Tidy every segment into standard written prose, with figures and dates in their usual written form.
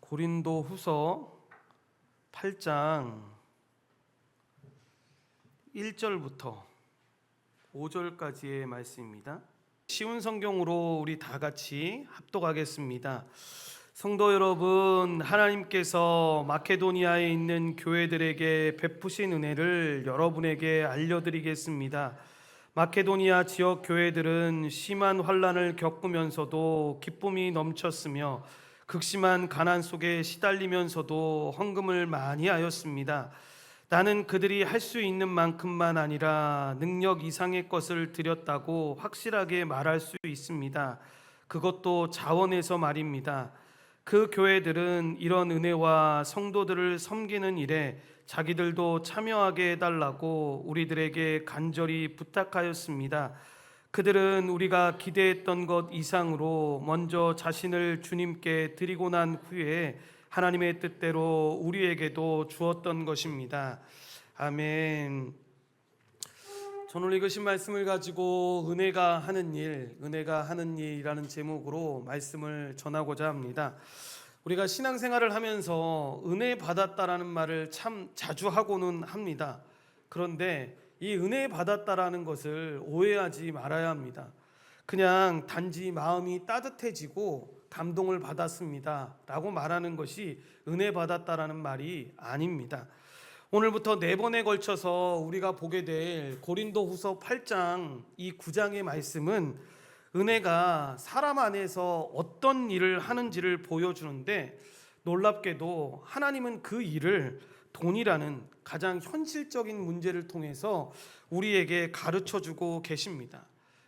고린도 후서 8장 1절부터 5절까지의 말씀입니다. 쉬운 성경으로 우리 다 같이 합독하겠습니다. 성도 여러분, 하나님께서 마케도니아에 있는 교회들에게 베푸신 은혜를 여러분에게 알려드리겠습니다. 마케도니아 지역 교회들은 심한 환난을 겪으면서도 기쁨이 넘쳤으며 극심한 가난 속에 시달리면서도 헌금을 많이 하였습니다. 나는 그들이 할 수 있는 만큼만 아니라 능력 이상의 것을 드렸다고 확실하게 말할 수 있습니다. 그것도 자원에서 말입니다. 그 교회들은 이런 은혜와 성도들을 섬기는 일에 자기들도 참여하게 해달라고 우리들에게 간절히 부탁하였습니다. 그들은 우리가 기대했던 것 이상으로 먼저 자신을 주님께 드리고 난 후에 하나님의 뜻대로 우리에게도 주었던 것입니다. 아멘. 오늘 읽으신 말씀을 가지고 은혜가 하는 일이라는 제목으로 말씀을 전하고자 합니다. 우리가 신앙생활을 하면서 은혜 받았다라는 말을 참 자주 하고는 합니다. 그런데 이 은혜 받았다라는 것을 오해하지 말아야 합니다. 그냥 단지 마음이 따뜻해지고 감동을 받았습니다 라고 말하는 것이 은혜 받았다라는 말이 아닙니다. 오늘부터 4번에 걸쳐서 우리가 보게 될 고린도 후서 8장 이 9장의 말씀은 은혜가 사람 안에서 어떤 일을 하는지를 보여주는데, 놀랍게도 하나님은 그 일을 돈이라는 가장 현실적인 문제를 통해서 우리에게 가르쳐주고 계십니다.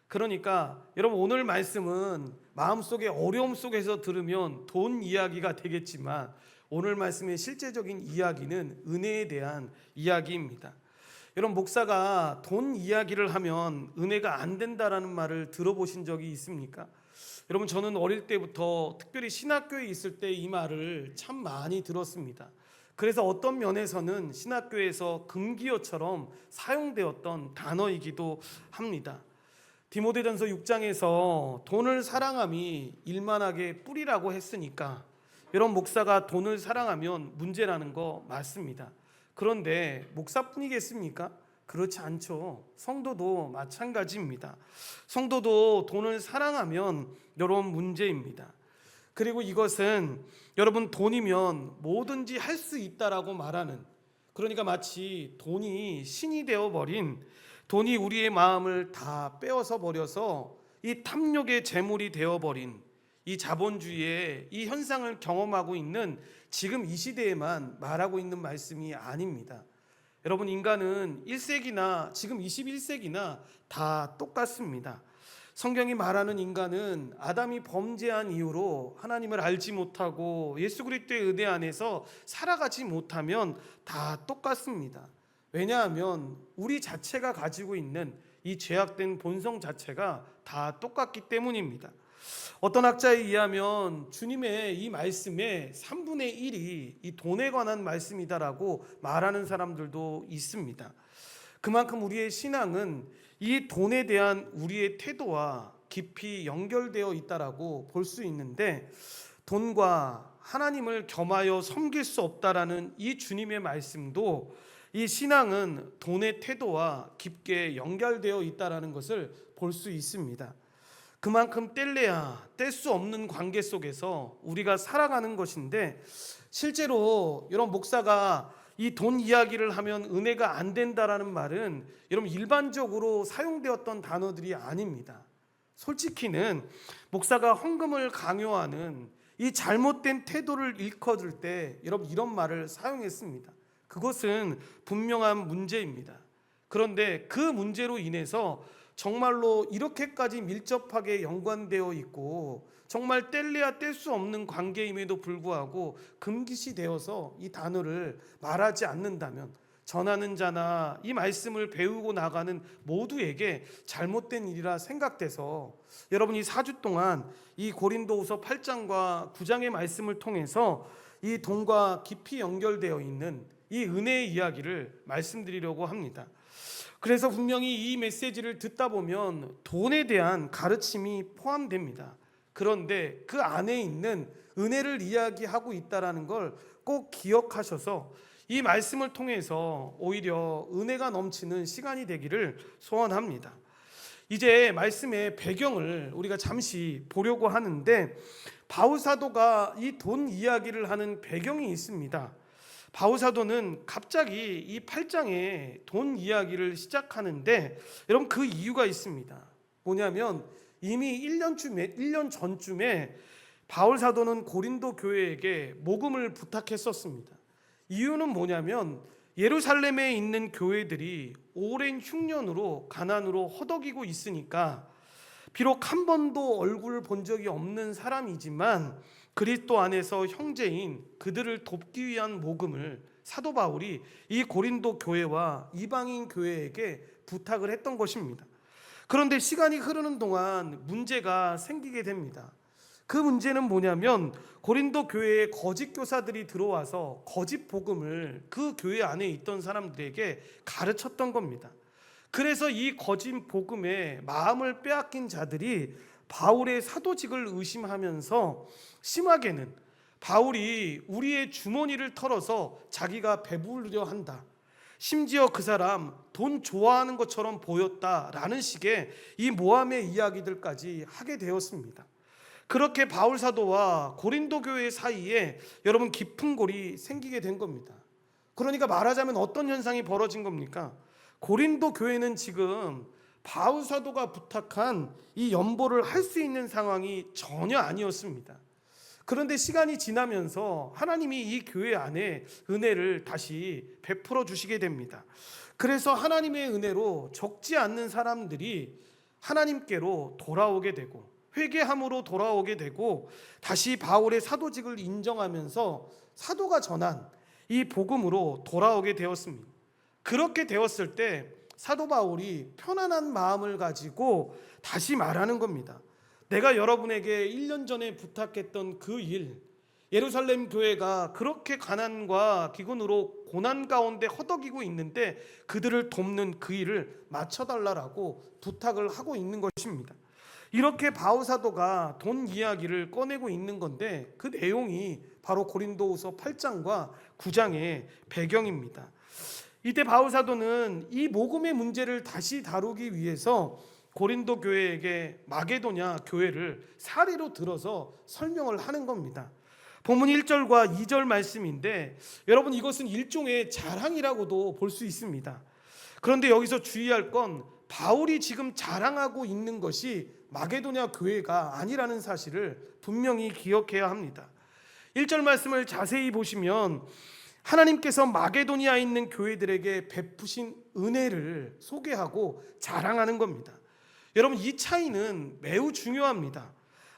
그러니까 여러분, 오늘 말씀은 마음속에 어려움 속에서 들으면 돈 이야기가 되겠지만 오늘 말씀의 실제적인 이야기는 은혜에 대한 이야기입니다. 여러분, 목사가 돈 이야기를 하면 은혜가 안 된다라는 말을 들어보신 적이 있습니까? 여러분, 저는 어릴 때부터 특별히 신학교에 있을 때 이 말을 참 많이 들었습니다. 그래서 어떤 면에서는 신학교에서 금기어처럼 사용되었던 단어이기도 합니다. 디모데전서 6장에서 돈을 사랑함이 일만하게 뿌리라고 했으니까 여러분, 목사가 돈을 사랑하면 문제라는 거 맞습니다. 그런데 목사뿐이겠습니까? 그렇지 않죠. 성도도 마찬가지입니다. 성도도 돈을 사랑하면 여러분 문제입니다. 그리고 이것은 여러분 돈이면 뭐든지 할 수 있다라고 말하는, 그러니까 마치 돈이 신이 되어버린, 돈이 우리의 마음을 다 빼앗아 버려서 이 탐욕의 재물이 되어버린 이 자본주의의 이 현상을 경험하고 있는 지금 이 시대에만 말하고 있는 말씀이 아닙니다. 여러분, 인간은 1세기나 지금 21세기나 다 똑같습니다. 성경이 말하는 인간은 아담이 범죄한 이후로 하나님을 알지 못하고 예수 그리스도의 은혜 안에서 살아가지 못하면 다 똑같습니다. 왜냐하면 우리 자체가 가지고 있는 이 죄악된 본성 자체가 다 똑같기 때문입니다. 어떤 학자에 의하면 주님의 이 말씀의 3분의 1이 이 돈에 관한 말씀이다라고 말하는 사람들도 있습니다. 그만큼 우리의 신앙은 이 돈에 대한 우리의 태도와 깊이 연결되어 있다라고 볼 수 있는데, 돈과 하나님을 겸하여 섬길 수 없다라는 이 주님의 말씀도 이 신앙은 돈의 태도와 깊게 연결되어 있다라는 것을 볼 수 있습니다. 그만큼 뗄래야 뗄 수 없는 관계 속에서 우리가 살아가는 것인데, 실제로 여러분, 목사가 이 돈 이야기를 하면 은혜가 안 된다라는 말은 여러분 일반적으로 사용되었던 단어들이 아닙니다. 솔직히는 목사가 헌금을 강요하는 이 잘못된 태도를 일컬을 때 여러분 이런 말을 사용했습니다. 그것은 분명한 문제입니다. 그런데 그 문제로 인해서 정말로 이렇게까지 밀접하게 연관되어 있고 정말 뗄래야 뗄 수 없는 관계임에도 불구하고 금기시 되어서 이 단어를 말하지 않는다면 전하는 자나 이 말씀을 배우고 나가는 모두에게 잘못된 일이라 생각돼서 여러분이 4주 동안 이 고린도후서 8장과 9장의 말씀을 통해서 이 돈과 깊이 연결되어 있는 이 은혜의 이야기를 말씀드리려고 합니다. 그래서 분명히 이 메시지를 듣다 보면 돈에 대한 가르침이 포함됩니다. 그런데 그 안에 있는 은혜를 이야기하고 있다라는 걸 꼭 기억하셔서 이 말씀을 통해서 오히려 은혜가 넘치는 시간이 되기를 소원합니다. 이제 말씀의 배경을 우리가 잠시 보려고 하는데, 바울 사도가 이 돈 이야기를 하는 배경이 있습니다. 바울 사도는 갑자기 이 8장에 돈 이야기를 시작하는데, 여러분 그 이유가 있습니다. 뭐냐면 이미 1년 전쯤에 바울 사도는 고린도 교회에게 모금을 부탁했었습니다. 이유는 뭐냐면 예루살렘에 있는 교회들이 오랜 흉년으로 가난으로 허덕이고 있으니까, 비록 한 번도 얼굴을 본 적이 없는 사람이지만 그리스도 안에서 형제인 그들을 돕기 위한 모금을 사도 바울이 이 고린도 교회와 이방인 교회에게 부탁을 했던 것입니다. 그런데 시간이 흐르는 동안 문제가 생기게 됩니다. 그 문제는 뭐냐면 고린도 교회에 거짓 교사들이 들어와서 거짓 복음을 그 교회 안에 있던 사람들에게 가르쳤던 겁니다. 그래서 이 거짓 복음에 마음을 빼앗긴 자들이 바울의 사도직을 의심하면서 심하게는 바울이 우리의 주머니를 털어서 자기가 배부르려 한다, 심지어 그 사람 돈 좋아하는 것처럼 보였다라는 식의 이 모함의 이야기들까지 하게 되었습니다. 그렇게 바울 사도와 고린도 교회 사이에 여러분 깊은 골이 생기게 된 겁니다. 그러니까 말하자면 어떤 현상이 벌어진 겁니까? 고린도 교회는 지금 바울 사도가 부탁한 이 연보를 할 수 있는 상황이 전혀 아니었습니다. 그런데 시간이 지나면서 하나님이 이 교회 안에 은혜를 다시 베풀어 주시게 됩니다. 그래서 하나님의 은혜로 적지 않는 사람들이 하나님께로 돌아오게 되고 회개함으로 돌아오게 되고 다시 바울의 사도직을 인정하면서 사도가 전한 이 복음으로 돌아오게 되었습니다. 그렇게 되었을 때 사도 바울이 편안한 마음을 가지고 다시 말하는 겁니다. 내가 여러분에게 1년 전에 부탁했던 그 일, 예루살렘 교회가 그렇게 가난과 기근으로 고난 가운데 허덕이고 있는데 그들을 돕는 그 일을 마쳐달라고 부탁을 하고 있는 것입니다. 이렇게 바울 사도가 돈 이야기를 꺼내고 있는 건데 그 내용이 바로 고린도후서 8장과 9장의 배경입니다. 이때 바울 사도는 이 모금의 문제를 다시 다루기 위해서 고린도 교회에게 마게도냐 교회를 사례로 들어서 설명을 하는 겁니다. 본문 1절과 2절 말씀인데 여러분 이것은 일종의 자랑이라고도 볼 수 있습니다. 그런데 여기서 주의할 건 바울이 지금 자랑하고 있는 것이 마게도냐 교회가 아니라는 사실을 분명히 기억해야 합니다. 1절 말씀을 자세히 보시면 하나님께서 마게도니아에 있는 교회들에게 베푸신 은혜를 소개하고 자랑하는 겁니다. 여러분 이 차이는 매우 중요합니다.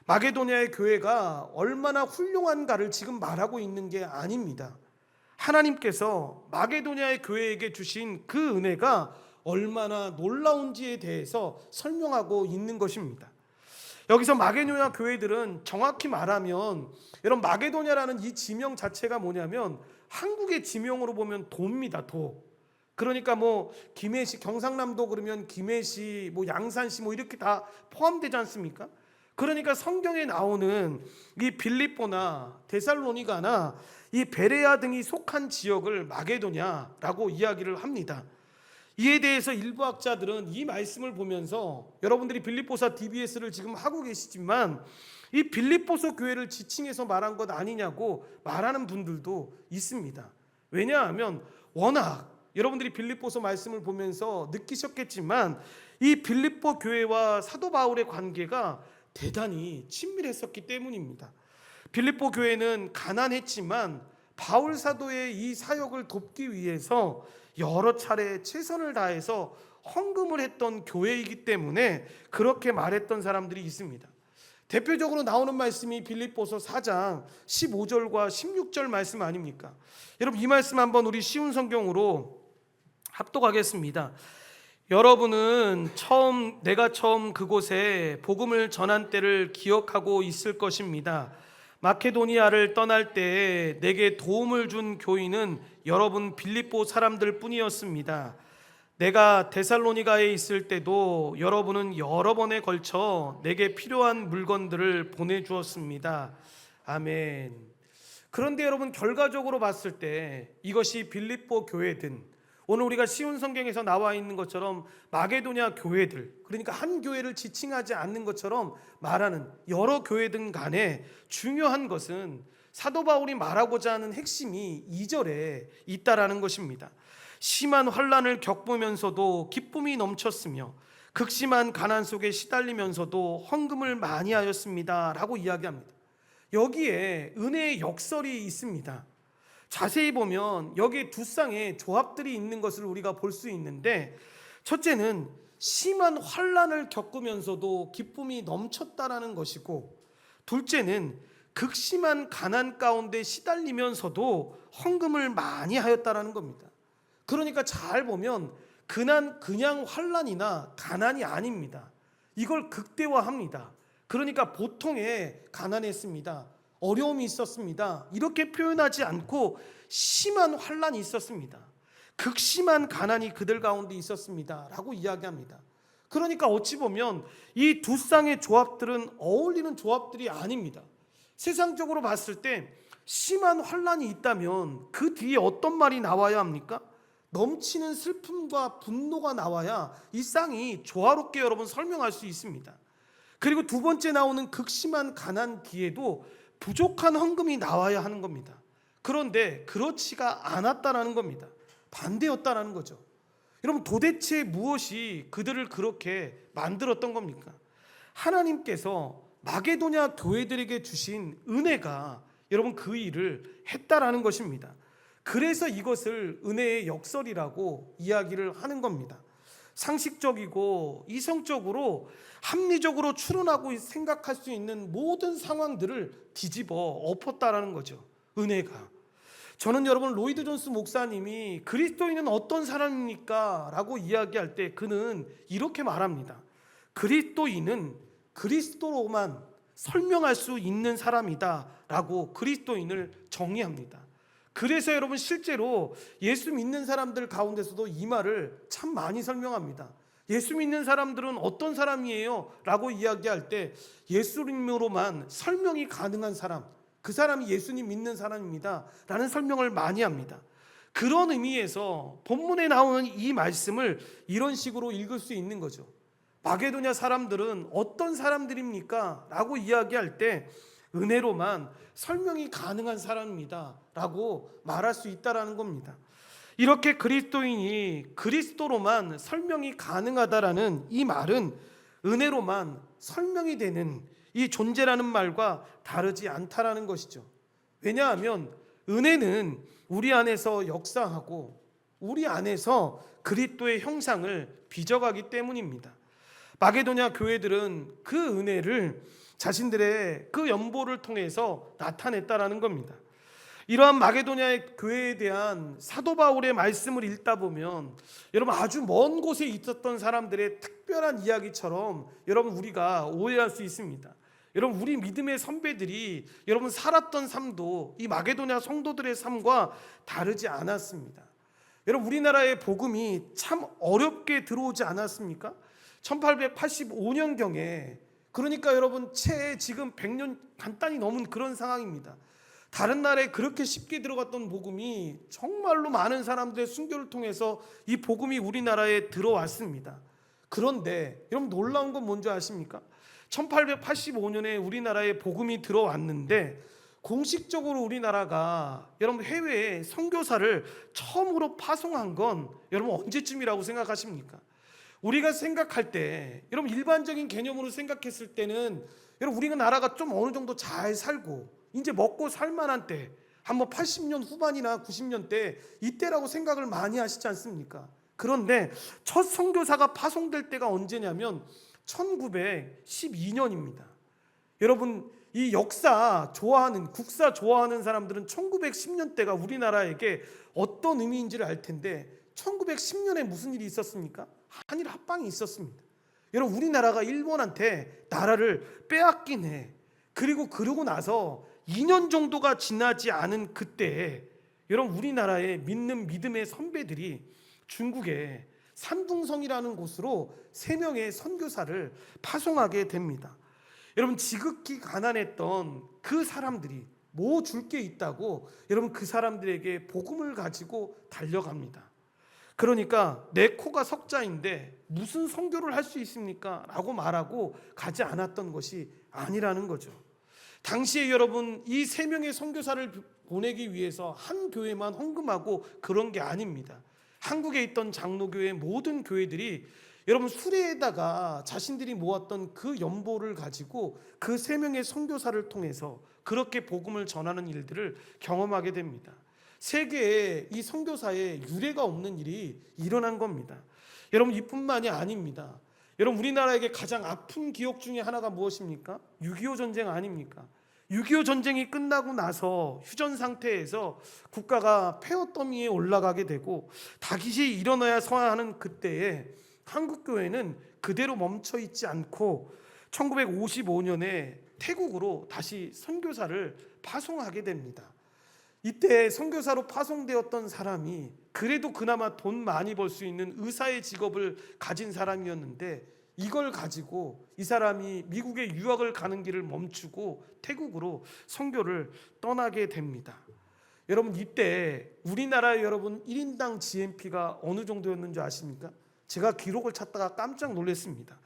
마게도니아의 교회가 얼마나 훌륭한가를 지금 말하고 있는 게 아닙니다. 하나님께서 마게도니아의 교회에게 주신 그 은혜가 얼마나 놀라운지에 대해서 설명하고 있는 것입니다. 여기서 마게도냐 교회들은 정확히 말하면 여러분 마게도냐라는 이 지명 자체가 뭐냐면 한국의 지명으로 보면 도입니다. 도. 그러니까 뭐 김해시, 경상남도 그러면 김해시, 뭐 양산시 뭐 이렇게 다 포함되지 않습니까? 그러니까 성경에 나오는 이 빌립보나 데살로니가나 이 베레아 등이 속한 지역을 마게도냐라고 이야기를 합니다. 이에 대해서 일부 학자들은 이 말씀을 보면서 여러분들이 빌립보서 DBS를 지금 하고 계시지만 이 빌립보서 교회를 지칭해서 말한 것 아니냐고 말하는 분들도 있습니다. 왜냐하면 워낙 여러분들이 빌립보서 말씀을 보면서 느끼셨겠지만 이 빌립보 교회와 사도 바울의 관계가 대단히 친밀했었기 때문입니다. 빌립보 교회는 가난했지만 바울 사도의 이 사역을 돕기 위해서 여러 차례 최선을 다해서 헌금을 했던 교회이기 때문에 그렇게 말했던 사람들이 있습니다. 대표적으로 나오는 말씀이 빌립보서 4장 15절과 16절 말씀 아닙니까? 여러분 이 말씀 한번 우리 쉬운 성경으로 합독하겠습니다. 여러분은 내가 처음 그곳에 복음을 전한 때를 기억하고 있을 것입니다. 마케도니아를 떠날 때 내게 도움을 준 교인은 여러분 빌립보 사람들 뿐이었습니다. 내가 데살로니가에 있을 때도 여러분은 여러 번에 걸쳐 내게 필요한 물건들을 보내주었습니다. 아멘. 그런데 여러분, 결과적으로 봤을 때 이것이 빌립보 교회든 오늘 우리가 쉬운 성경에서 나와 있는 것처럼 마게도냐 교회들, 그러니까 한 교회를 지칭하지 않는 것처럼 말하는 여러 교회든 간에 중요한 것은 사도 바울이 말하고자 하는 핵심이 2절에 있다라는 것입니다. 심한 환난을 겪으면서도 기쁨이 넘쳤으며 극심한 가난 속에 시달리면서도 헌금을 많이 하였습니다 라고 이야기합니다. 여기에 은혜의 역설이 있습니다. 자세히 보면 여기에 두 쌍의 조합들이 있는 것을 우리가 볼 수 있는데, 첫째는 심한 환난을 겪으면서도 기쁨이 넘쳤다라는 것이고, 둘째는 극심한 가난 가운데 시달리면서도 헌금을 많이 하였다라는 겁니다. 그러니까 잘 보면 그냥 환난이나 가난이 아닙니다. 이걸 극대화합니다. 그러니까 보통의 가난했습니다, 어려움이 있었습니다, 이렇게 표현하지 않고 심한 환난이 있었습니다, 극심한 가난이 그들 가운데 있었습니다 라고 이야기합니다. 그러니까 어찌 보면 이 두 쌍의 조합들은 어울리는 조합들이 아닙니다. 세상적으로 봤을 때 심한 환난이 있다면 그 뒤에 어떤 말이 나와야 합니까? 넘치는 슬픔과 분노가 나와야 이 쌍이 조화롭게 여러분 설명할 수 있습니다. 그리고 두 번째 나오는 극심한 가난 뒤에도 부족한 헌금이 나와야 하는 겁니다. 그런데 그렇지가 않았다라는 겁니다. 반대였다라는 거죠. 여러분, 도대체 무엇이 그들을 그렇게 만들었던 겁니까? 하나님께서 마게도냐 교회들에게 주신 은혜가 여러분 그 일을 했다라는 것입니다. 그래서 이것을 은혜의 역설이라고 이야기를 하는 겁니다. 상식적이고 이성적으로 합리적으로 추론하고 생각할 수 있는 모든 상황들을 뒤집어 엎었다라는 거죠, 은혜가. 저는 여러분, 로이드 존스 목사님이 그리스도인은 어떤 사람입니까? 라고 이야기할 때 그는 이렇게 말합니다. 그리스도인은 그리스도로만 설명할 수 있는 사람이다 라고 그리스도인을 정의합니다. 그래서 여러분, 실제로 예수 믿는 사람들 가운데서도 이 말을 참 많이 설명합니다. 예수 믿는 사람들은 어떤 사람이에요? 라고 이야기할 때 예수님으로만 설명이 가능한 사람, 그 사람이 예수님 믿는 사람입니다 라는 설명을 많이 합니다. 그런 의미에서 본문에 나오는 이 말씀을 이런 식으로 읽을 수 있는 거죠. 마게도냐 사람들은 어떤 사람들입니까? 라고 이야기할 때 은혜로만 설명이 가능한 사람입니다 라고 말할 수 있다라는 겁니다. 이렇게 그리스도인이 그리스도로만 설명이 가능하다라는 이 말은 은혜로만 설명이 되는 이 존재라는 말과 다르지 않다라는 것이죠. 왜냐하면 은혜는 우리 안에서 역사하고 우리 안에서 그리스도의 형상을 빚어가기 때문입니다. 마게도냐 교회들은 그 은혜를 자신들의 그 연보를 통해서 나타냈다라는 겁니다. 이러한 마게도냐의 교회에 대한 사도 바울의 말씀을 읽다 보면 여러분, 아주 먼 곳에 있었던 사람들의 특별한 이야기처럼 여러분 우리가 오해할 수 있습니다. 여러분, 우리 믿음의 선배들이 여러분 살았던 삶도 이 마게도냐 성도들의 삶과 다르지 않았습니다. 여러분, 우리나라의 복음이 참 어렵게 들어오지 않았습니까? 1885년경에, 그러니까 여러분 채 지금 100년 간단히 넘은 그런 상황입니다. 다른 나라에 그렇게 쉽게 들어갔던 복음이 정말로 많은 사람들의 순교를 통해서 이 복음이 우리나라에 들어왔습니다. 그런데 여러분, 놀라운 건 뭔지 아십니까? 1885년에 우리나라에 복음이 들어왔는데 공식적으로 우리나라가 여러분 해외에 선교사를 처음으로 파송한 건 여러분 언제쯤이라고 생각하십니까? 우리가 생각할 때, 여러분 일반적인 개념으로 생각했을 때는 여러분 우리가 나라가 좀 어느 정도 잘 살고 이제 먹고 살만한 때, 한번 80년 후반이나 90년대 이때라고 생각을 많이 하시지 않습니까? 그런데 첫 선교사가 파송될 때가 언제냐면 1912년입니다. 여러분, 이 역사 좋아하는, 국사 좋아하는 사람들은 1910년대가 우리나라에게 어떤 의미인지를 알 텐데 1910년에 무슨 일이 있었습니까? 한일 합방이 있었습니다. 여러분, 우리나라가 일본한테 나라를 빼앗긴 해. 그러고 나서 2년 정도가 지나지 않은 그때에 여러분 우리나라의 믿음의 선배들이 중국의 산둥성이라는 곳으로 3명의 선교사를 파송하게 됩니다. 여러분, 지극히 가난했던 그 사람들이 뭐 줄 게 있다고 여러분 그 사람들에게 복음을 가지고 달려갑니다. 그러니까 내 코가 석자인데 무슨 선교를 할 수 있습니까? 라고 말하고 가지 않았던 것이 아니라는 거죠. 당시에 여러분 이 3명의 선교사를 보내기 위해서 한 교회만 헌금하고 그런 게 아닙니다. 한국에 있던 장로교회 모든 교회들이 여러분 수레에다가 자신들이 모았던 그 연보를 가지고 그 3명의 선교사를 통해서 그렇게 복음을 전하는 일들을 경험하게 됩니다. 세계에 이 선교사의 유례가 없는 일이 일어난 겁니다. 여러분 이뿐만이 아닙니다. 여러분 우리나라에게 가장 아픈 기억 중에 하나가 무엇입니까? 6.25 전쟁 아닙니까? 6.25 전쟁이 끝나고 나서 휴전 상태에서 국가가 폐허 더미에 올라가게 되고 다시 일어나야 하는 그때에 한국교회는 그대로 멈춰 있지 않고 1955년에 태국으로 다시 선교사를 파송하게 됩니다. 이때 선교사로 파송되었던 사람이 그래도 그나마 돈 많이 벌 수 있는 의사의 직업을 가진 사람이었는데 이걸 가지고 이 사람이 미국에 유학을 가는 길을 멈추고 태국으로 선교를 떠나게 됩니다. 여러분 이때 우리나라 여러분 1인당 GNP가 어느 정도였는지 아십니까? 제가 기록을 찾다가 깜짝 놀랐습니다.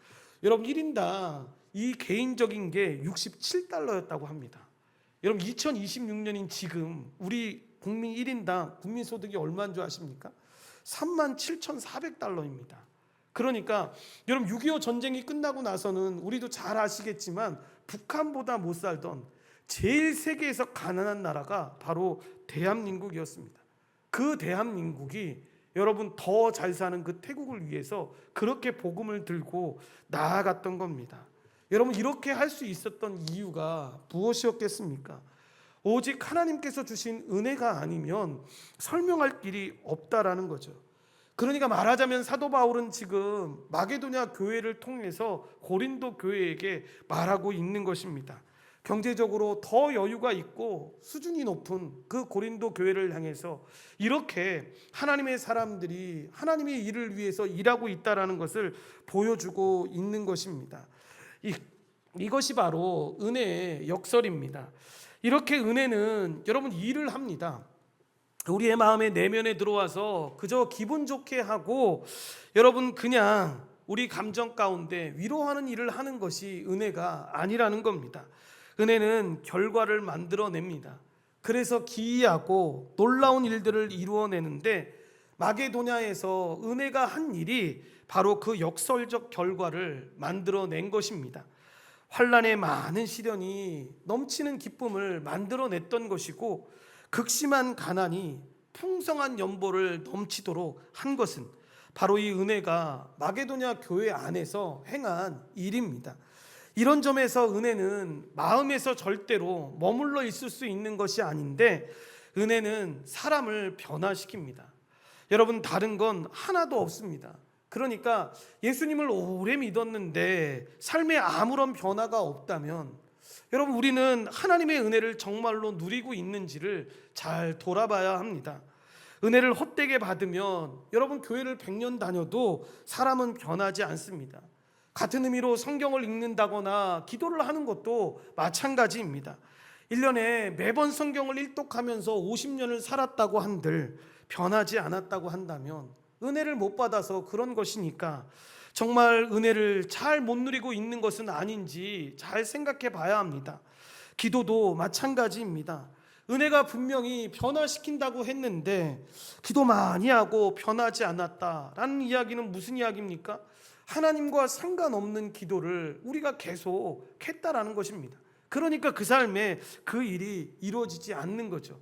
여러분 1인당 이 개인적인 게 67달러였다고 합니다. 여러분 2026년인 지금 우리 국민 1인당 국민소득이 얼마인 줄 아십니까? 37,400달러입니다. 그러니까 여러분 6.25 전쟁이 끝나고 나서는 우리도 잘 아시겠지만 북한보다 못 살던 제일 세계에서 가난한 나라가 바로 대한민국이었습니다. 그 대한민국이 여러분 더 잘 사는 그 태국을 위해서 그렇게 복음을 들고 나아갔던 겁니다. 여러분 이렇게 할 수 있었던 이유가 무엇이었겠습니까? 오직 하나님께서 주신 은혜가 아니면 설명할 길이 없다라는 거죠. 그러니까 말하자면 사도 바울은 지금 마게도냐 교회를 통해서 고린도 교회에게 말하고 있는 것입니다. 경제적으로 더 여유가 있고 수준이 높은 그 고린도 교회를 향해서 이렇게 하나님의 사람들이 하나님의 일을 위해서 일하고 있다라는 것을 보여주고 있는 것입니다. 이것이 바로 은혜의 역설입니다. 이렇게 은혜는 여러분 일을 합니다. 우리의 마음의 내면에 들어와서 그저 기분 좋게 하고 여러분 그냥 우리 감정 가운데 위로하는 일을 하는 것이 은혜가 아니라는 겁니다. 은혜는 결과를 만들어냅니다. 그래서 기이하고 놀라운 일들을 이루어내는데 마게도냐에서 은혜가 한 일이 바로 그 역설적 결과를 만들어낸 것입니다. 환난의 많은 시련이 넘치는 기쁨을 만들어냈던 것이고 극심한 가난이 풍성한 연보를 넘치도록 한 것은 바로 이 은혜가 마게도냐 교회 안에서 행한 일입니다. 이런 점에서 은혜는 마음에서 절대로 머물러 있을 수 있는 것이 아닌데 은혜는 사람을 변화시킵니다. 여러분 다른 건 하나도 없습니다. 그러니까 예수님을 오래 믿었는데 삶에 아무런 변화가 없다면 여러분 우리는 하나님의 은혜를 정말로 누리고 있는지를 잘 돌아봐야 합니다. 은혜를 헛되게 받으면 여러분 교회를 100년 다녀도 사람은 변하지 않습니다. 같은 의미로 성경을 읽는다거나 기도를 하는 것도 마찬가지입니다. 1년에 매번 성경을 일독하면서 50년을 살았다고 한들 변하지 않았다고 한다면 은혜를 못 받아서 그런 것이니까 정말 은혜를 잘 못 누리고 있는 것은 아닌지 잘 생각해 봐야 합니다. 기도도 마찬가지입니다. 은혜가 분명히 변화시킨다고 했는데 기도 많이 하고 변하지 않았다라는 이야기는 무슨 이야기입니까? 하나님과 상관없는 기도를 우리가 계속 했다라는 것입니다. 그러니까 그 삶에 그 일이 이루어지지 않는 거죠.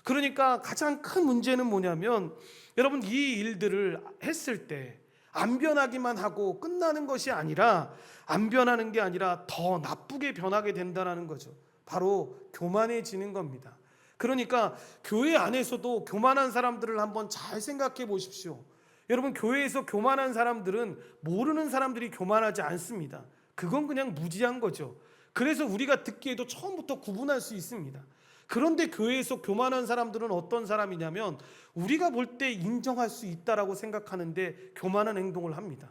그러니까 가장 큰 문제는 뭐냐면 여러분 이 일들을 했을 때 안 변하기만 하고 끝나는 것이 아니라 안 변하는 게 아니라 더 나쁘게 변하게 된다는 거죠. 바로 교만해지는 겁니다. 그러니까 교회 안에서도 교만한 사람들을 한번 잘 생각해 보십시오. 여러분 교회에서 교만한 사람들은 모르는 사람들이 교만하지 않습니다. 그건 그냥 무지한 거죠. 그래서 우리가 듣기에도 처음부터 구분할 수 있습니다. 그런데 교회에서 교만한 사람들은 어떤 사람이냐면 우리가 볼 때 인정할 수 있다라고 생각하는데 교만한 행동을 합니다.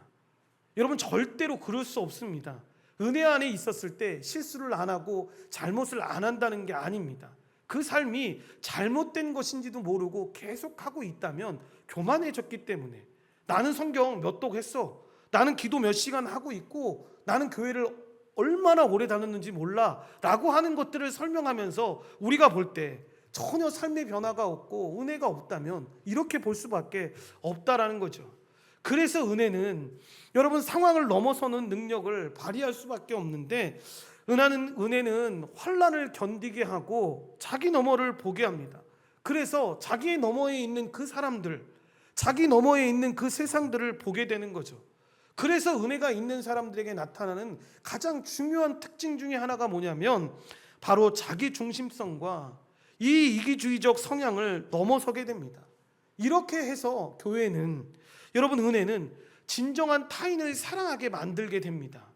여러분 절대로 그럴 수 없습니다. 은혜 안에 있었을 때 실수를 안 하고 잘못을 안 한다는 게 아닙니다. 그 삶이 잘못된 것인지도 모르고 계속하고 있다면 교만해졌기 때문에, 나는 성경 몇 독 했어, 나는 기도 몇 시간 하고 있고, 나는 교회를 얼마나 오래 다녔는지 몰라 라고 하는 것들을 설명하면서 우리가 볼 때 전혀 삶의 변화가 없고 은혜가 없다면 이렇게 볼 수밖에 없다라는 거죠. 그래서 은혜는 여러분 상황을 넘어서는 능력을 발휘할 수밖에 없는데, 은혜는 환난을 견디게 하고 자기 너머를 보게 합니다. 그래서 자기 너머에 있는 그 사람들, 자기 너머에 있는 그 세상들을 보게 되는 거죠. 그래서 은혜가 있는 사람들에게 나타나는 가장 중요한 특징 중에 하나가 뭐냐면 바로 자기 중심성과 이 이기주의적 성향을 넘어서게 됩니다. 이렇게 해서 교회는, 여러분, 은혜는 진정한 타인을 사랑하게 만들게 됩니다.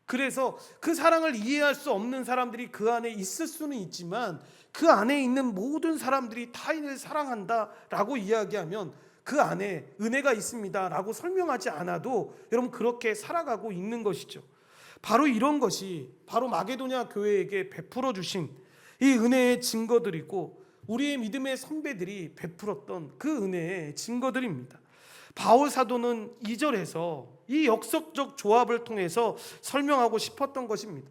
그래서 그 사랑을 이해할 수 없는 사람들이 그 안에 있을 수는 있지만, 그 안에 있는 모든 사람들이 타인을 사랑한다라고 이야기하면 그 안에 은혜가 있습니다 라고 설명하지 않아도 여러분 그렇게 살아가고 있는 것이죠. 바로 이런 것이 바로 마게도냐 교회에게 베풀어 주신 이 은혜의 증거들이고, 우리의 믿음의 선배들이 베풀었던 그 은혜의 증거들입니다. 바울 사도는 2절에서 이 역설적 조합을 통해서 설명하고 싶었던 것입니다.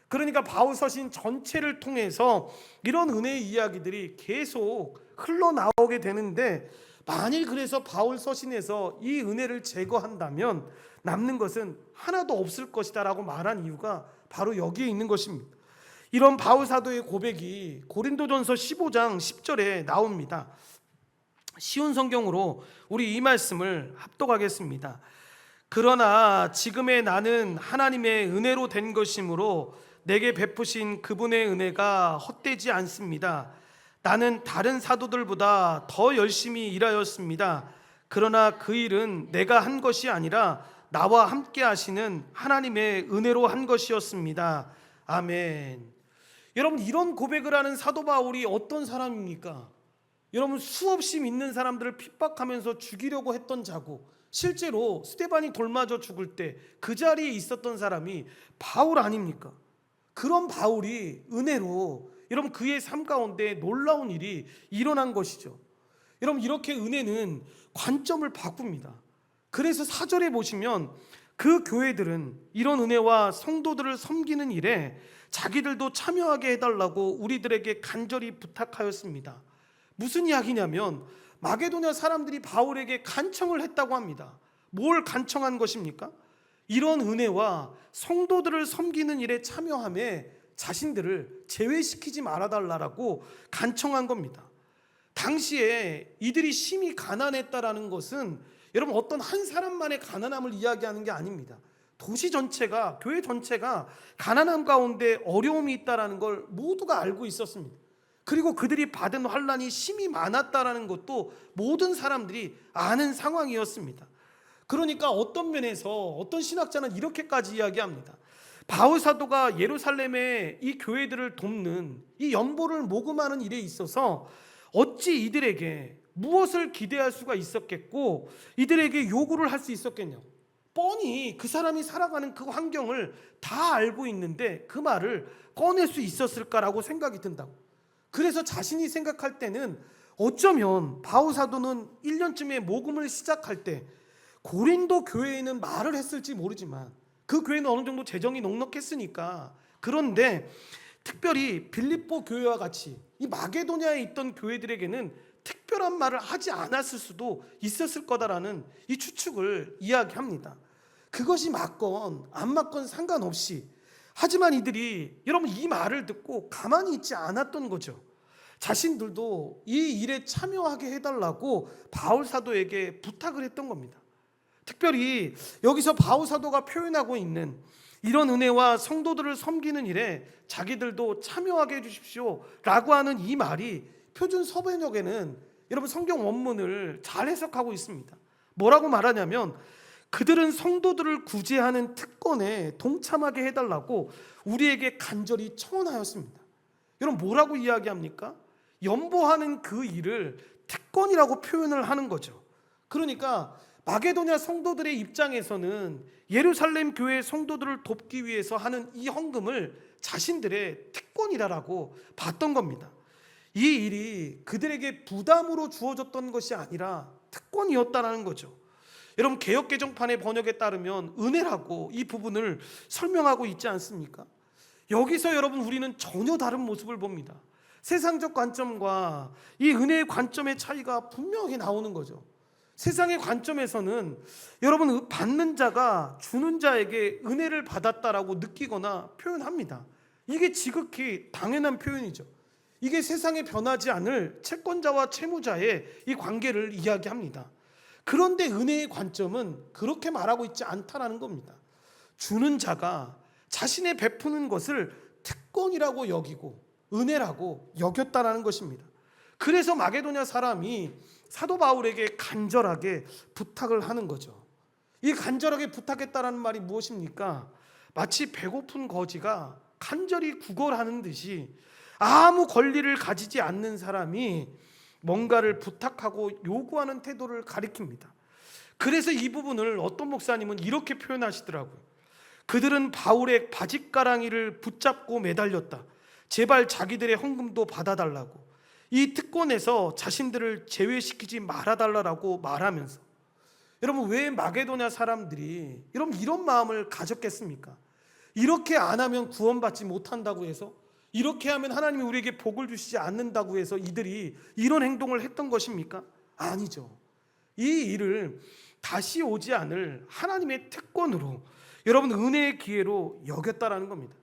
그러니까 바울 서신 전체를 통해서 이런 은혜의 이야기들이 계속 흘러나오게 되는데, 만일 그래서 바울 서신에서 이 은혜를 제거한다면 남는 것은 하나도 없을 것이다 라고 말한 이유가 바로 여기에 있는 것입니다. 이런 바울 사도의 고백이 고린도전서 15장 10절에 나옵니다. 쉬운 성경으로 우리 이 말씀을 합독하겠습니다. 그러나 지금의 나는 하나님의 은혜로 된 것이므로 내게 베푸신 그분의 은혜가 헛되지 않습니다. 나는 다른 사도들보다 더 열심히 일하였습니다. 그러나 그 일은 내가 한 것이 아니라 나와 함께 하시는 하나님의 은혜로 한 것이었습니다. 아멘. 여러분, 이런 고백을 하는 사도 바울이 어떤 사람입니까? 여러분, 수없이 믿는 사람들을 핍박하면서 죽이려고 했던 자고, 실제로 스데반이 돌맞아 죽을 때 그 자리에 있었던 사람이 바울 아닙니까? 그런 바울이 은혜로 여러분 그의 삶 가운데 놀라운 일이 일어난 것이죠. 여러분, 이렇게 은혜는 관점을 바꿉니다. 그래서 4절에 보시면 그 교회들은 이런 은혜와 성도들을 섬기는 일에 자기들도 참여하게 해달라고 우리들에게 간절히 부탁하였습니다. 무슨 이야기냐면 마게도냐 사람들이 바울에게 간청을 했다고 합니다. 뭘 간청한 것입니까? 이런 은혜와 성도들을 섬기는 일에 참여함에 자신들을 제외시키지 말아달라고 간청한 겁니다. 당시에 이들이 심히 가난했다라는 것은 여러분 어떤 한 사람만의 가난함을 이야기하는 게 아닙니다. 도시 전체가, 교회 전체가 가난함 가운데 어려움이 있다라는 걸 모두가 알고 있었습니다. 그리고 그들이 받은 환난이 심히 많았다라는 것도 모든 사람들이 아는 상황이었습니다. 그러니까 어떤 면에서 어떤 신학자는 이렇게까지 이야기합니다. 바울 사도가 예루살렘의 이 교회들을 돕는 이 연보를 모금하는 일에 있어서 어찌 이들에게 무엇을 기대할 수가 있었겠고 이들에게 요구를 할 수 있었겠냐고. 뻔히 그 사람이 살아가는 그 환경을 다 알고 있는데 그 말을 꺼낼 수 있었을까라고 생각이 든다고. 그래서 자신이 생각할 때는 어쩌면 바울 사도는 1년쯤에 모금을 시작할 때 고린도 교회에는 말을 했을지 모르지만 그 교회는 어느 정도 재정이 넉넉했으니까, 그런데 특별히 빌립보 교회와 같이 이 마게도냐에 있던 교회들에게는 특별한 말을 하지 않았을 수도 있었을 거다라는 이 추측을 이야기합니다. 그것이 맞건 안 맞건 상관없이, 하지만 이들이 여러분 이 말을 듣고 가만히 있지 않았던 거죠. 자신들도 이 일에 참여하게 해달라고 바울 사도에게 부탁을 했던 겁니다. 특별히 여기서 바울 사도가 표현하고 있는 이런 은혜와 성도들을 섬기는 일에 자기들도 참여하게 해주십시오 라고 하는 이 말이 표준 서번역에는 여러분 성경 원문을 잘 해석하고 있습니다. 뭐라고 말하냐면 그들은 성도들을 구제하는 특권에 동참하게 해달라고 우리에게 간절히 청원하였습니다. 여러분 뭐라고 이야기합니까? 연보하는 그 일을 특권이라고 표현을 하는 거죠. 그러니까 마게도냐 성도들의 입장에서는 예루살렘 교회 성도들을 돕기 위해서 하는 이 헌금을 자신들의 특권이라고 봤던 겁니다. 이 일이 그들에게 부담으로 주어졌던 것이 아니라 특권이었다는 거죠. 여러분, 개역개정판의 번역에 따르면 은혜라고 이 부분을 설명하고 있지 않습니까? 여기서 여러분, 우리는 전혀 다른 모습을 봅니다. 세상적 관점과 이 은혜의 관점의 차이가 분명히 나오는 거죠. 세상의 관점에서는 여러분, 받는 자가 주는 자에게 은혜를 받았다라고 느끼거나 표현합니다. 이게 지극히 당연한 표현이죠. 이게 세상에 변하지 않을 채권자와 채무자의 이 관계를 이야기합니다. 그런데 은혜의 관점은 그렇게 말하고 있지 않다라는 겁니다. 주는 자가 자신의 베푸는 것을 특권이라고 여기고 은혜라고 여겼다라는 것입니다. 그래서 마게도냐 사람이 사도 바울에게 간절하게 부탁을 하는 거죠. 이 간절하게 부탁했다라는 말이 무엇입니까? 마치 배고픈 거지가 간절히 구걸하는 듯이 아무 권리를 가지지 않는 사람이 뭔가를 부탁하고 요구하는 태도를 가리킵니다. 그래서 이 부분을 어떤 목사님은 이렇게 표현하시더라고요. 그들은 바울의 바짓가랑이를 붙잡고 매달렸다. 제발 자기들의 헌금도 받아달라고, 이 특권에서 자신들을 제외시키지 말아달라고 말하면서, 여러분, 왜 마게도냐 사람들이 여러분 이런 마음을 가졌겠습니까? 이렇게 안 하면 구원받지 못한다고 해서, 이렇게 하면 하나님이 우리에게 복을 주시지 않는다고 해서 이들이 이런 행동을 했던 것입니까? 아니죠. 이 일을 다시 오지 않을 하나님의 특권으로, 여러분, 은혜의 기회로 여겼다라는 겁니다.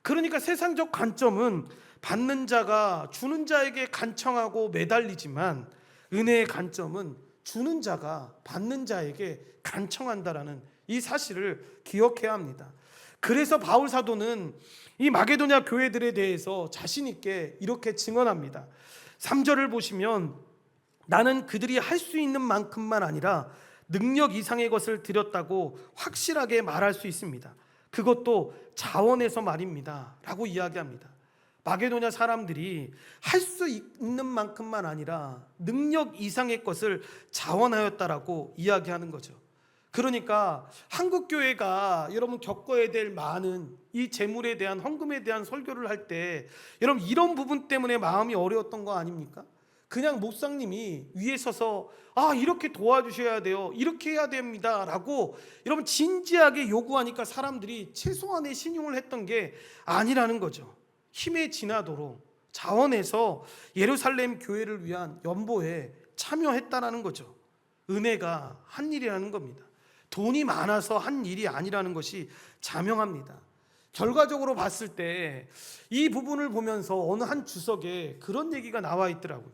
그러니까 세상적 관점은 받는 자가 주는 자에게 간청하고 매달리지만, 은혜의 관점은 주는 자가 받는 자에게 간청한다라는 이 사실을 기억해야 합니다. 그래서 바울 사도는 이 마게도냐 교회들에 대해서 자신 있게 이렇게 증언합니다. 3절을 보시면, 나는 그들이 할 수 있는 만큼만 아니라 능력 이상의 것을 드렸다고 확실하게 말할 수 있습니다. 그것도 자원에서 말입니다 라고 이야기합니다. 마게도냐 사람들이 할 수 있는 만큼만 아니라 능력 이상의 것을 자원하였다라고 이야기하는 거죠. 그러니까 한국교회가 여러분 겪어야 될 많은 이 재물에 대한, 헌금에 대한 설교를 할 때 여러분 이런 부분 때문에 마음이 어려웠던 거 아닙니까? 그냥 목사님이 위에 서서 이렇게 도와주셔야 돼요, 이렇게 해야 됩니다 라고 여러분 진지하게 요구하니까 사람들이 최소한의 신용을 했던 게 아니라는 거죠. 힘에 지나도록 자원해서 예루살렘 교회를 위한 연보에 참여했다라는 거죠. 은혜가 한 일이라는 겁니다. 돈이 많아서 한 일이 아니라는 것이 자명합니다. 결과적으로 봤을 때 이 부분을 보면서 어느 한 주석에 그런 얘기가 나와 있더라고요.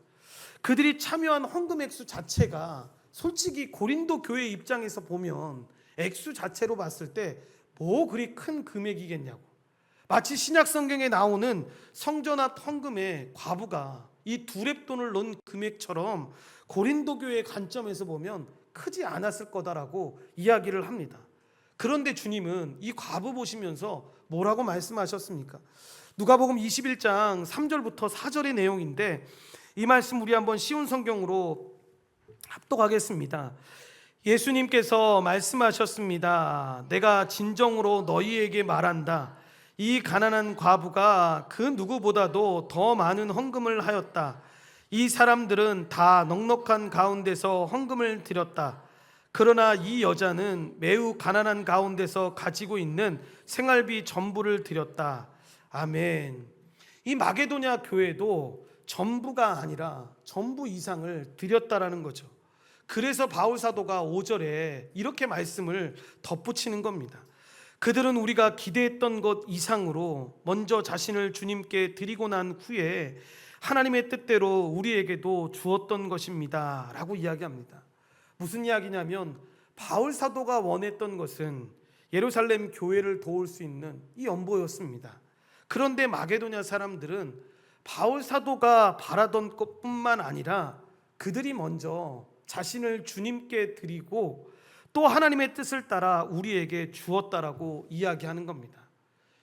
그들이 참여한 헌금 액수 자체가 솔직히 고린도 교회 입장에서 보면 액수 자체로 봤을 때 뭐 그리 큰 금액이겠냐고, 마치 신약 성경에 나오는 성전 앞 헌금에 과부가 이 두렙돈을 넣은 금액처럼 고린도 교회의 관점에서 보면 크지 않았을 거다라고 이야기를 합니다. 그런데 주님은 이 과부 보시면서 뭐라고 말씀하셨습니까? 누가복음 21장 3절부터 4절의 내용인데, 이 말씀 우리 한번 쉬운 성경으로 합독하겠습니다. 예수님께서 말씀하셨습니다. 내가 진정으로 너희에게 말한다. 이 가난한 과부가 그 누구보다도 더 많은 헌금을 하였다. 이 사람들은 다 넉넉한 가운데서 헌금을 드렸다. 그러나 이 여자는 매우 가난한 가운데서 가지고 있는 생활비 전부를 드렸다. 아멘. 이 마게도냐 교회도 전부가 아니라 전부 이상을 드렸다라는 거죠. 그래서 바울 사도가 5절에 이렇게 말씀을 덧붙이는 겁니다. 그들은 우리가 기대했던 것 이상으로 먼저 자신을 주님께 드리고 난 후에 하나님의 뜻대로 우리에게도 주었던 것입니다 라고 이야기합니다. 무슨 이야기냐면, 바울 사도가 원했던 것은 예루살렘 교회를 도울 수 있는 이 연보였습니다. 그런데 마게도냐 사람들은 바울 사도가 바라던 것뿐만 아니라 그들이 먼저 자신을 주님께 드리고 또 하나님의 뜻을 따라 우리에게 주었다라고 이야기하는 겁니다.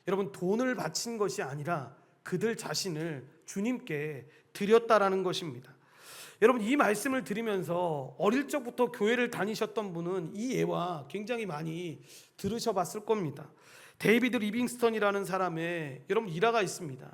여러분, 돈을 바친 것이 아니라 그들 자신을 주님께 드렸다라는 것입니다. 여러분, 이 말씀을 드리면서 어릴 적부터 교회를 다니셨던 분은 이 예와 굉장히 많이 들으셔봤을 겁니다. 데이비드 리빙스턴이라는 사람의 여러분 일화가 있습니다.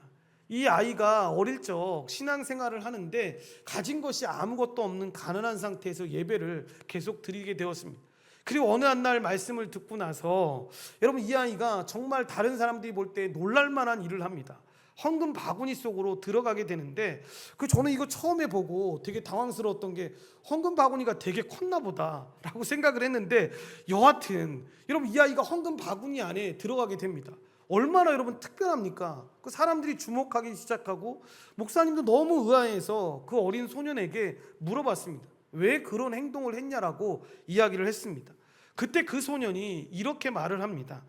이 아이가 어릴 적 신앙생활을 하는데 가진 것이 아무것도 없는 가난한 상태에서 예배를 계속 드리게 되었습니다. 그리고 어느 한 날 말씀을 듣고 나서 여러분, 이 아이가 정말 다른 사람들이 볼 때 놀랄만한 일을 합니다. 헌금 바구니 속으로 들어가게 되는데, 저는 이거 처음에 보고 되게 당황스러웠던 게, 헌금 바구니가 되게 컸나 보다 라고 생각을 했는데, 여하튼 여러분, 이 아이가 헌금 바구니 안에 들어가게 됩니다. 얼마나 여러분 특별합니까? 그 사람들이 주목하기 시작하고, 목사님도 너무 의아해서 그 어린 소년에게 물어봤습니다. 왜 그런 행동을 했냐라고 이야기를 했습니다. 그때 그 소년이 이렇게 말을 합니다.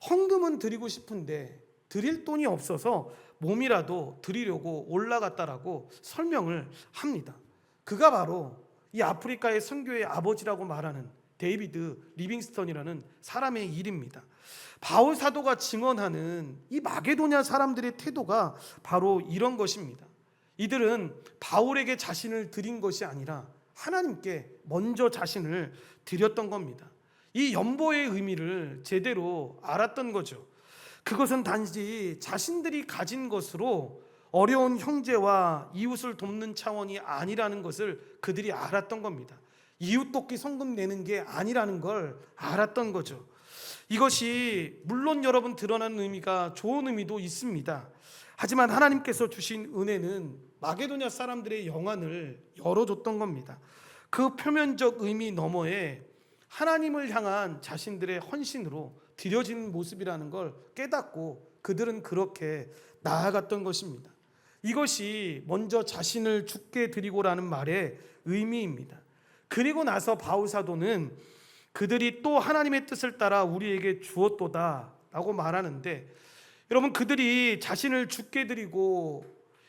헌금은 드리고 싶은데 드릴 돈이 없어서 몸이라도 드리려고 올라갔다라고 설명을 합니다. 그가 바로 이 아프리카의 선교의 아버지라고 말하는 데이비드 리빙스턴이라는 사람의 일입니다. 바울 사도가 증언하는 이 마게도냐 사람들의 태도가 바로 이런 것입니다. 이들은 바울에게 자신을 드린 것이 아니라 하나님께 먼저 자신을 드렸던 겁니다. 이 연보의 의미를 제대로 알았던 거죠. 그것은 단지 자신들이 가진 것으로 어려운 형제와 이웃을 돕는 차원이 아니라는 것을 그들이 알았던 겁니다. 이웃 돕기 성금 내는 게 아니라는 걸 알았던 거죠. 이것이 물론 여러분 드러나는 의미가 좋은 의미도 있습니다. 하지만 하나님께서 주신 은혜는 마게도냐 사람들의 영안을 열어줬던 겁니다. 그 표면적 의미 너머에 하나님을 향한 자신들의 헌신으로 드려진 모습이라는 걸 깨닫고 그들은 그렇게 나아갔던 것입니다. 이것이 먼저 자신을 죽게 드리고라는 말의 의미입니다. 그리고 나서 바울 사도는 그들이 또 하나님의 뜻을 따라 우리에게 주었도다 라고 말하는데, 여러분, 그들이 자신을 죽게 드리고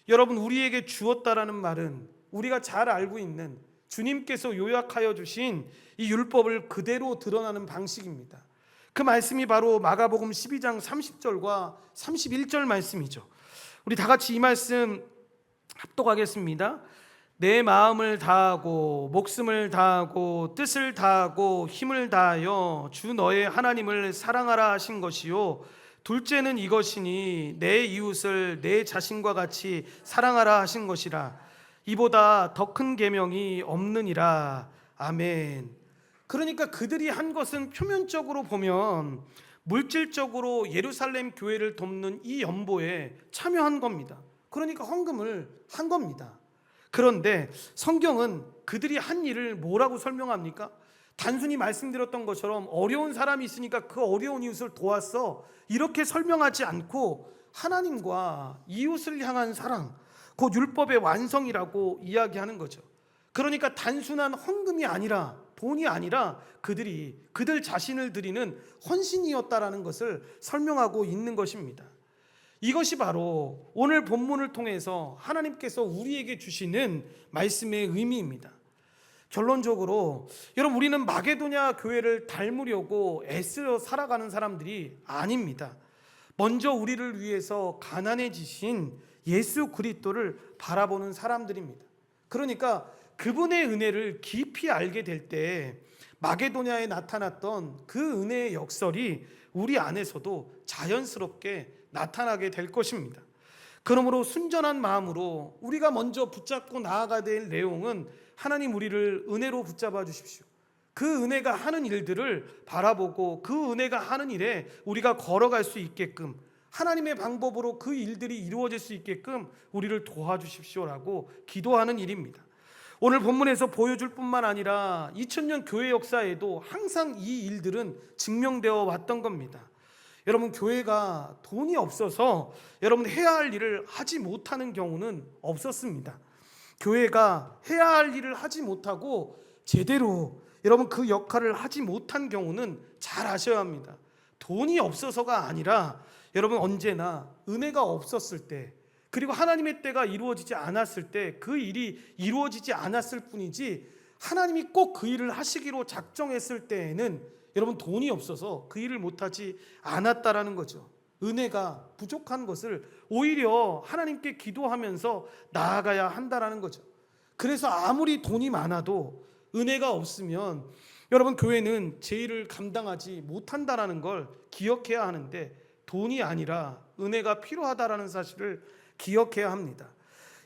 여러분 우리에게 주었다라는 말은 우리가 잘 알고 있는 주님께서 요약하여 주신 이 율법을 그대로 드러나는 방식입니다. 그 말씀이 바로 마가복음 12장 30절과 31절 말씀이죠. 우리 다 같이 이 말씀 합독하겠습니다. 내 마음을 다하고 목숨을 다하고 뜻을 다하고 힘을 다하여 주 너의 하나님을 사랑하라 하신 것이요, 둘째는 이것이니 내 이웃을 내 자신과 같이 사랑하라 하신 것이라. 이보다 더 큰 계명이 없느니라. 아멘. 그러니까 그들이 한 것은 표면적으로 보면 물질적으로 예루살렘 교회를 돕는 이 연보에 참여한 겁니다. 그러니까 헌금을 한 겁니다. 그런데 성경은 그들이 한 일을 뭐라고 설명합니까? 단순히 말씀드렸던 것처럼 어려운 사람이 있으니까 그 어려운 이웃을 도왔어, 이렇게 설명하지 않고 하나님과 이웃을 향한 사랑, 곧 율법의 완성이라고 이야기하는 거죠. 그러니까 단순한 헌금이 아니라, 돈이 아니라 그들 자신을 드리는 헌신이었다라는 것을 설명하고 있는 것입니다. 이것이 바로 오늘 본문을 통해서 하나님께서 우리에게 주시는 말씀의 의미입니다. 결론적으로 여러분, 우리는 마게도냐 교회를 닮으려고 애쓰러 살아가는 사람들이 아닙니다. 먼저 우리를 위해서 가난해지신 예수 그리스도를 바라보는 사람들입니다. 그러니까 그분의 은혜를 깊이 알게 될 때 마게도냐에 나타났던 그 은혜의 역설이 우리 안에서도 자연스럽게 나타나게 될 것입니다. 그러므로 순전한 마음으로 우리가 먼저 붙잡고 나아가야 될 내용은, 하나님 우리를 은혜로 붙잡아 주십시오. 그 은혜가 하는 일들을 바라보고 그 은혜가 하는 일에 우리가 걸어갈 수 있게끔, 하나님의 방법으로 그 일들이 이루어질 수 있게끔 우리를 도와주십시오라고 기도하는 일입니다. 오늘 본문에서 보여줄 뿐만 아니라 2000년 교회 역사에도 항상 이 일들은 증명되어 왔던 겁니다. 여러분, 교회가 돈이 없어서 여러분 해야 할 일을 하지 못하는 경우는 없었습니다. 교회가 해야 할 일을 하지 못하고 제대로 여러분 그 역할을 하지 못한 경우는 잘 아셔야 합니다. 돈이 없어서가 아니라 여러분 언제나 은혜가 없었을 때, 그리고 하나님의 때가 이루어지지 않았을 때 그 일이 이루어지지 않았을 뿐이지, 하나님이 꼭 그 일을 하시기로 작정했을 때에는 여러분 돈이 없어서 그 일을 못하지 않았다라는 거죠. 은혜가 부족한 것을 오히려 하나님께 기도하면서 나아가야 한다라는 거죠. 그래서 아무리 돈이 많아도 은혜가 없으면 여러분 교회는 제 일을 감당하지 못한다라는 걸 기억해야 하는데, 돈이 아니라 은혜가 필요하다라는 사실을 기억해야 합니다.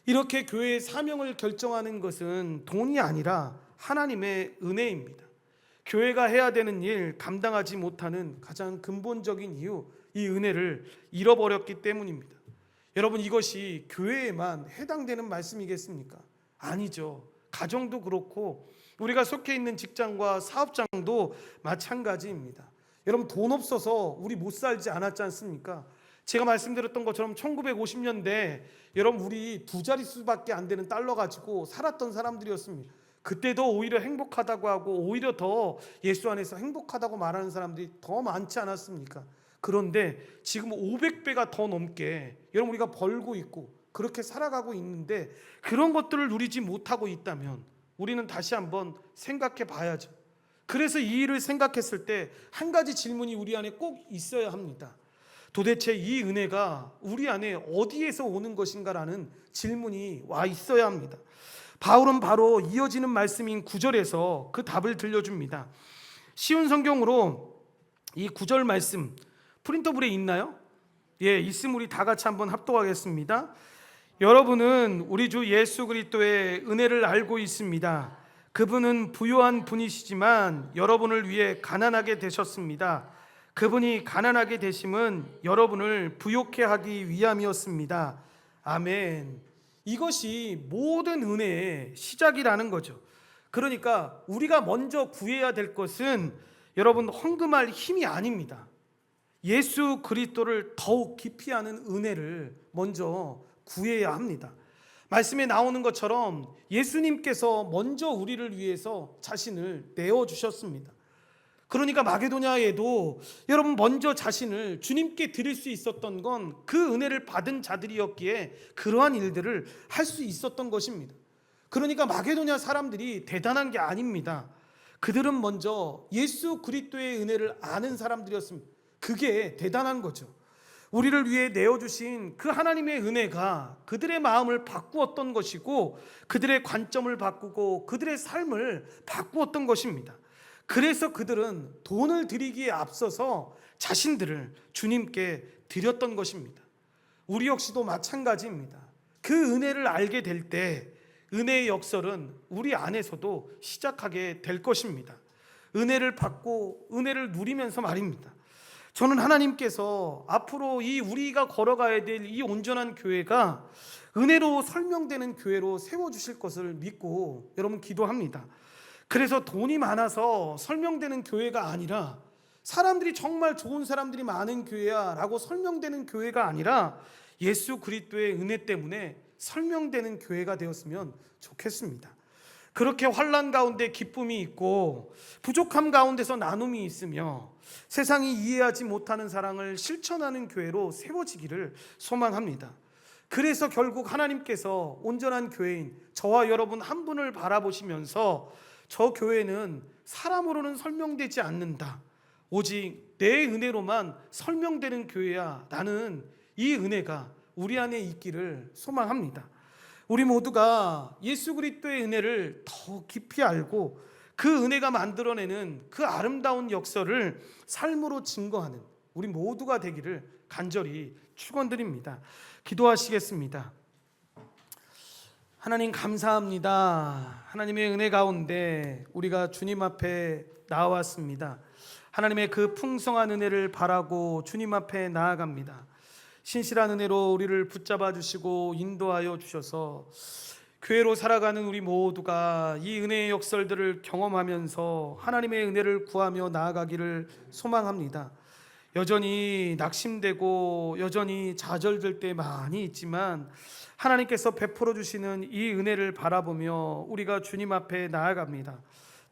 이렇게 교회의 사명을 결정하는 것은 돈이 아니라 하나님의 은혜입니다. 교회가 해야 되는 일 감당하지 못하는 가장 근본적인 이유, 이 은혜를 잃어버렸기 때문입니다. 여러분, 이것이 교회에만 해당되는 말씀이겠습니까? 아니죠. 가정도 그렇고 우리가 속해 있는 직장과 사업장도 마찬가지입니다. 여러분, 돈 없어서 우리 못 살지 않았지 않습니까? 제가 말씀드렸던 것처럼 1950년대 여러분 우리 두 자릿수밖에 안 되는 달러 가지고 살았던 사람들이었습니다. 그때도 오히려 행복하다고 하고 오히려 더 예수 안에서 행복하다고 말하는 사람들이 더 많지 않았습니까? 그런데 지금 500배가 더 넘게 여러분 우리가 벌고 있고 그렇게 살아가고 있는데, 그런 것들을 누리지 못하고 있다면 우리는 다시 한번 생각해 봐야죠. 그래서 이 일을 생각했을 때 한 가지 질문이 우리 안에 꼭 있어야 합니다. 도대체 이 은혜가 우리 안에 어디에서 오는 것인가라는 질문이 와 있어야 합니다. 바울은 바로 이어지는 말씀인 9절에서 그 답을 들려줍니다. 쉬운 성경으로 이 9절 말씀 프린터블에 있나요? 예, 있으면 우리 다 같이 한번 합독하겠습니다. 여러분은 우리 주 예수 그리스도의 은혜를 알고 있습니다. 그분은 부유한 분이시지만 여러분을 위해 가난하게 되셨습니다. 그분이 가난하게 되심은 여러분을 부욕해 하기 위함이었습니다. 아멘. 이것이 모든 은혜의 시작이라는 거죠. 그러니까 우리가 먼저 구해야 될 것은 여러분 헌금할 힘이 아닙니다. 예수 그리스도를 더욱 깊이 아는 은혜를 먼저 구해야 합니다. 말씀에 나오는 것처럼 예수님께서 먼저 우리를 위해서 자신을 내어주셨습니다. 그러니까 마게도냐에도 여러분 먼저 자신을 주님께 드릴 수 있었던 건 그 은혜를 받은 자들이었기에 그러한 일들을 할 수 있었던 것입니다. 그러니까 마게도냐 사람들이 대단한 게 아닙니다. 그들은 먼저 예수 그리스도의 은혜를 아는 사람들이었습니다. 그게 대단한 거죠. 우리를 위해 내어주신 그 하나님의 은혜가 그들의 마음을 바꾸었던 것이고 그들의 관점을 바꾸고 그들의 삶을 바꾸었던 것입니다. 그래서 그들은 돈을 드리기에 앞서서 자신들을 주님께 드렸던 것입니다. 우리 역시도 마찬가지입니다. 그 은혜를 알게 될 때 은혜의 역설은 우리 안에서도 시작하게 될 것입니다. 은혜를 받고 은혜를 누리면서 말입니다. 저는 하나님께서 앞으로 이 우리가 걸어가야 될 이 온전한 교회가 은혜로 설명되는 교회로 세워주실 것을 믿고 여러분 기도합니다. 그래서 돈이 많아서 설명되는 교회가 아니라, 사람들이 정말 좋은 사람들이 많은 교회야 라고 설명되는 교회가 아니라 예수 그리스도의 은혜 때문에 설명되는 교회가 되었으면 좋겠습니다. 그렇게 환난 가운데 기쁨이 있고 부족함 가운데서 나눔이 있으며 세상이 이해하지 못하는 사랑을 실천하는 교회로 세워지기를 소망합니다. 그래서 결국 하나님께서 온전한 교회인 저와 여러분 한 분을 바라보시면서 저 교회는 사람으로는 설명되지 않는다, 오직 내 은혜로만 설명되는 교회야 라는 이 은혜가 우리 안에 있기를 소망합니다. 우리 모두가 예수 그리스도의 은혜를 더 깊이 알고 그 은혜가 만들어내는 그 아름다운 역사를 삶으로 증거하는 우리 모두가 되기를 간절히 축원드립니다. 기도하시겠습니다. 하나님 감사합니다. 하나님의 은혜 가운데 우리가 주님 앞에 나왔습니다. 하나님의 그 풍성한 은혜를 바라고 주님 앞에 나아갑니다. 신실한 은혜로 우리를 붙잡아 주시고 인도하여 주셔서 교회로 살아가는 우리 모두가 이 은혜의 역설들을 경험하면서 하나님의 은혜를 구하며 나아가기를 소망합니다. 여전히 낙심되고 여전히 좌절될 때 많이 있지만 하나님께서 베풀어 주시는 이 은혜를 바라보며 우리가 주님 앞에 나아갑니다.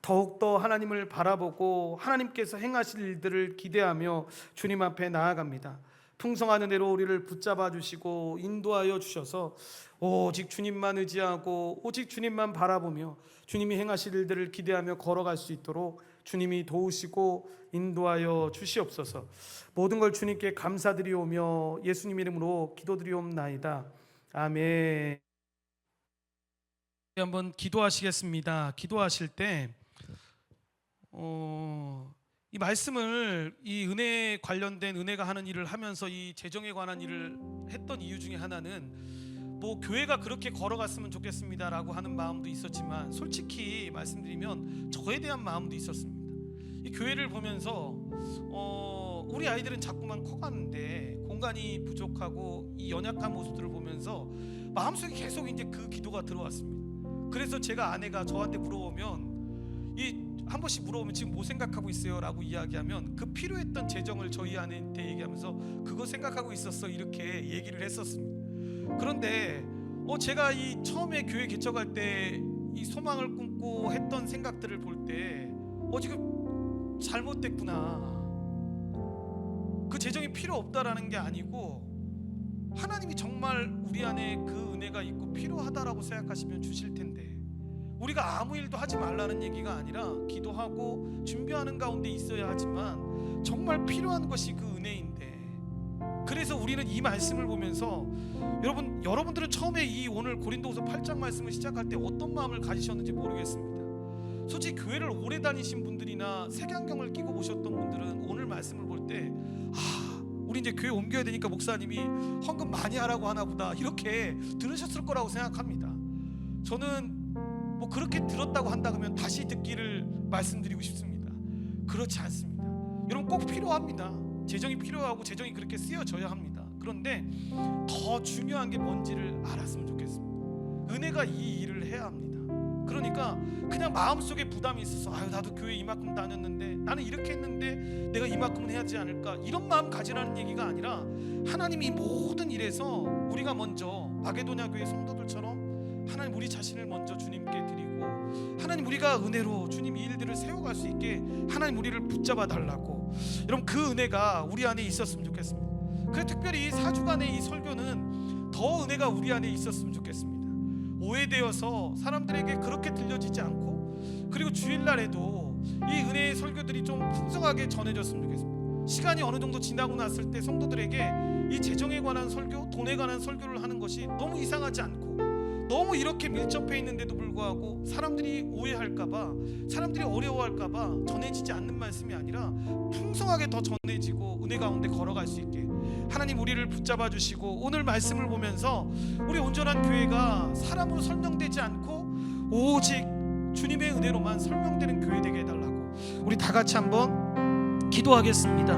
더욱더 하나님을 바라보고 하나님께서 행하실 일들을 기대하며 주님 앞에 나아갑니다. 풍성한 은혜로 우리를 붙잡아 주시고 인도하여 주셔서 오직 주님만 의지하고 오직 주님만 바라보며 주님이 행하실 일들을 기대하며 걸어갈 수 있도록 주님이 도우시고 인도하여 주시옵소서. 모든 걸 주님께 감사드리오며 예수님 이름으로 기도드리옵나이다. 아멘. 한번 기도하시겠습니다. 기도하실 때 이 말씀을 이 은혜 관련된 은혜가 하는 일을 하면서 이 재정에 관한 일을 했던 이유 중에 하나는 뭐 교회가 그렇게 걸어갔으면 좋겠습니다라고 하는 마음도 있었지만 솔직히 말씀드리면 저에 대한 마음도 있었습니다. 이 교회를 보면서 우리 아이들은 자꾸만 커가는데 공간이 부족하고 이 연약한 모습들을 보면서 마음속에 계속 이제 그 기도가 들어왔습니다. 그래서 제가 아내가 저한테 물어보면 한 번씩 물어보면 지금 뭐 생각하고 있어요? 라고 이야기하면 그 필요했던 재정을 저희 아내한테 얘기하면서 그거 생각하고 있었어 이렇게 얘기를 했었습니다. 그런데 제가 이 처음에 교회 개척할 때 이 소망을 꿈꾸고 했던 생각들을 볼 때 지금 잘못됐구나. 그 재정이 필요 없다라는 게 아니고 하나님이 정말 우리 안에 그 은혜가 있고 필요하다라고 생각하시면 주실 텐데 우리가 아무 일도 하지 말라는 얘기가 아니라 기도하고 준비하는 가운데 있어야 하지만 정말 필요한 것이 그 은혜인데 그래서 우리는 이 말씀을 보면서 여러분들은 처음에 이 오늘 고린도후서 8장 말씀을 시작할 때 어떤 마음을 가지셨는지 모르겠습니다. 솔직히 교회를 오래 다니신 분들이나 색안경을 끼고 보셨던 분들은 오늘 말씀을 볼 때 우리 이제 교회 옮겨야 되니까 목사님이 헌금 많이 하라고 하나 보다 이렇게 들으셨을 거라고 생각합니다. 저는 뭐 그렇게 들었다고 한다 그러면 다시 듣기를 말씀드리고 싶습니다. 그렇지 않습니다. 여러분 꼭 필요합니다. 재정이 필요하고 재정이 그렇게 쓰여져야 합니다. 그런데 더 중요한 게 뭔지를 알았으면 좋겠습니다. 은혜가 이 일을 해야 합니다. 그러니까 그냥 마음속에 부담이 있어서 나도 교회 이만큼 다녔는데 나는 이렇게 했는데 내가 이만큼은 해야지 않을까 이런 마음 가지라는 얘기가 아니라 하나님이 모든 일에서 우리가 먼저 마게도냐 교회 성도들처럼 하나님 우리 자신을 먼저 주님께 드리고 하나님 우리가 은혜로 주님 이 일들을 세워갈 수 있게 하나님 우리를 붙잡아 달라고 여러분 그 은혜가 우리 안에 있었으면 좋겠습니다. 그래 특별히 4주간의 이 설교는 더 은혜가 우리 안에 있었으면 좋겠습니다. 오해되어서 사람들에게 그렇게 들려지지 않고 그리고 주일날에도 이 은혜의 설교들이 좀 풍성하게 전해졌으면 좋겠습니다. 시간이 어느 정도 지나고 났을 때 성도들에게 이 재정에 관한 설교, 돈에 관한 설교를 하는 것이 너무 이상하지 않고 너무 이렇게 밀접해 있는데도 불구하고 사람들이 오해할까봐 사람들이 어려워할까봐 전해지지 않는 말씀이 아니라 풍성하게 더 전해지고 은혜 가운데 걸어갈 수 있게 하나님 우리를 붙잡아 주시고 오늘 말씀을 보면서 우리 온전한 교회가 사람으로 설명되지 않고 오직 주님의 은혜로만 설명되는 교회 되게 해달라고 우리 다 같이 한번 기도하겠습니다.